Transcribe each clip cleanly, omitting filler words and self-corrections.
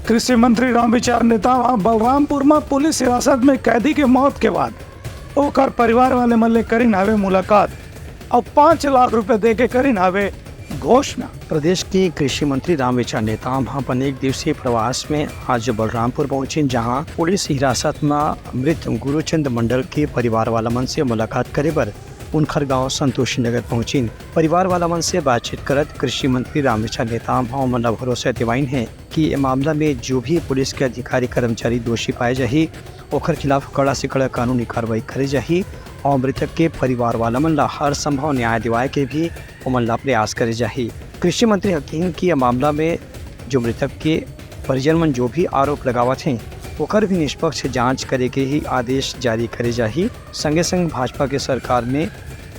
कृषि मंत्री रामविचार नेताम बलरामपुर में पुलिस हिरासत में कैदी के मौत के बाद ओकर परिवार वाले मल्ले करी नावे मुलाकात और 5 लाख रुपए दे के करी नावे घोषणा। प्रदेश के कृषि मंत्री रामविचार नेताम अपन 1 दिवसीय प्रवास में आज बलरामपुर पहुंचे, जहां पुलिस हिरासत में मृत गुरुचंद मंडल के परिवार वाला मन से मुलाकात करे बर उनखर गांव संतोषी नगर पहुंची। परिवार वाला मन से बातचीत करत कृषि मंत्री रामविचार नेताम मन भरोसा दिवाइन है कि इस मामला में जो भी पुलिस के अधिकारी कर्मचारी दोषी पाए जाही ओकर खिलाफ कड़ा से कड़ा कानूनी कार्रवाई करे जाही और मृतक के परिवार वाला मन ला हर संभव न्याय दिवाए के भी उमन ला प्रयास करे जाही। कृषि मंत्री हकीम की मामला में जो मृतक के परिजन मन जो भी आरोप लगावत हैं ओकर भी निष्पक्ष जांच करे के ही आदेश जारी करे जाही। संगे संग भाजपा के सरकार में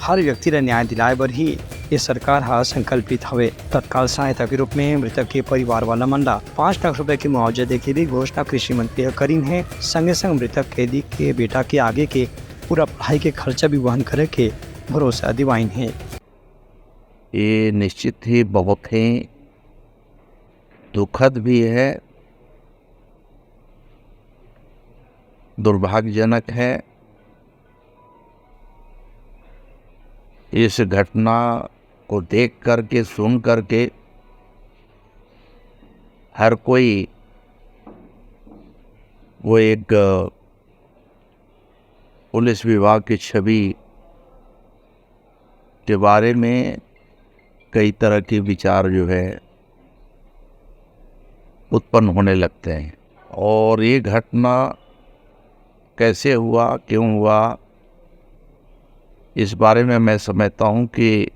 हर व्यक्ति ला न्याय दिलाए बर ही ये सरकार हा संकल्पित हवे। तत्काल सहायता के रूप में मृतक के परिवार वाला मन ला 5 लाख रुपए की मुआवजा देके भी घोषणा कृषि मंत्री करीन है। संगे संग मृतक कैदी के बेटा के आगे के पूरा पढ़ाई के खर्चा भी वहन करे के भरोसा दिवाइन है। ये निश्चित ही बहुत ही दुखद भी है, दुर्भाग्यजनक है। इस घटना को देख करके सुन करके हर कोई वो एक पुलिस विभाग की छवि के बारे में कई तरह के विचार जो है उत्पन्न होने लगते हैं। और ये घटना कैसे हुआ, क्यों हुआ, इस बारे में मैं समझता हूँ कि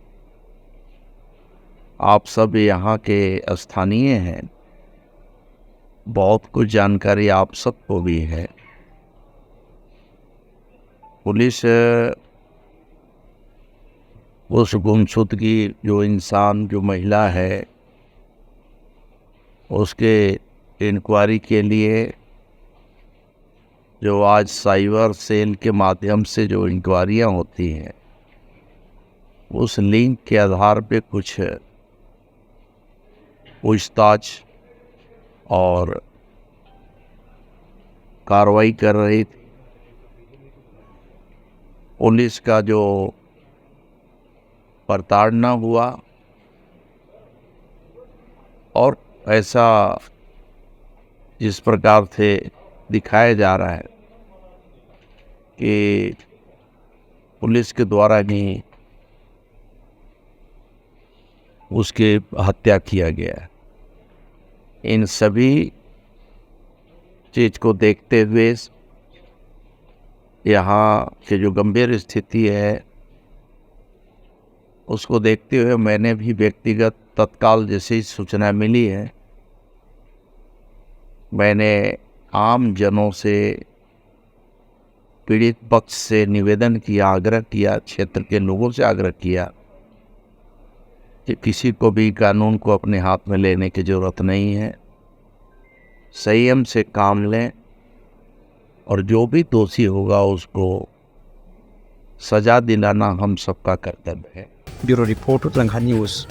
आप सब यहाँ के स्थानीय हैं, बहुत कुछ जानकारी आप सबको भी है। पुलिस उस गुमशुद की जो इंसान, जो महिला है, उसके इंक्वायरी के लिए जो आज साइबर सेल के माध्यम से जो इंक्वायरियाँ होती हैं, उस लिंक के आधार पे कुछ पूछताछ और कार्रवाई कर रही थी। पुलिस का जो प्रताड़ना हुआ और ऐसा जिस प्रकार से दिखाया जा रहा है कि पुलिस के द्वारा ही उसकी हत्या किया गया है, इन सभी चीज़ को देखते हुए यहाँ के जो गंभीर स्थिति है उसको देखते हुए मैंने भी व्यक्तिगत तत्काल जैसे ही सूचना मिली है, मैंने आम जनों से, पीड़ित पक्ष से निवेदन किया, आग्रह किया, क्षेत्र के लोगों से आग्रह किया कि किसी को भी कानून को अपने हाथ में लेने की ज़रूरत नहीं है, संयम से काम लें और जो भी दोषी होगा उसको सजा दिलाना हम सबका कर्तव्य है। Bureau report, Telangana news.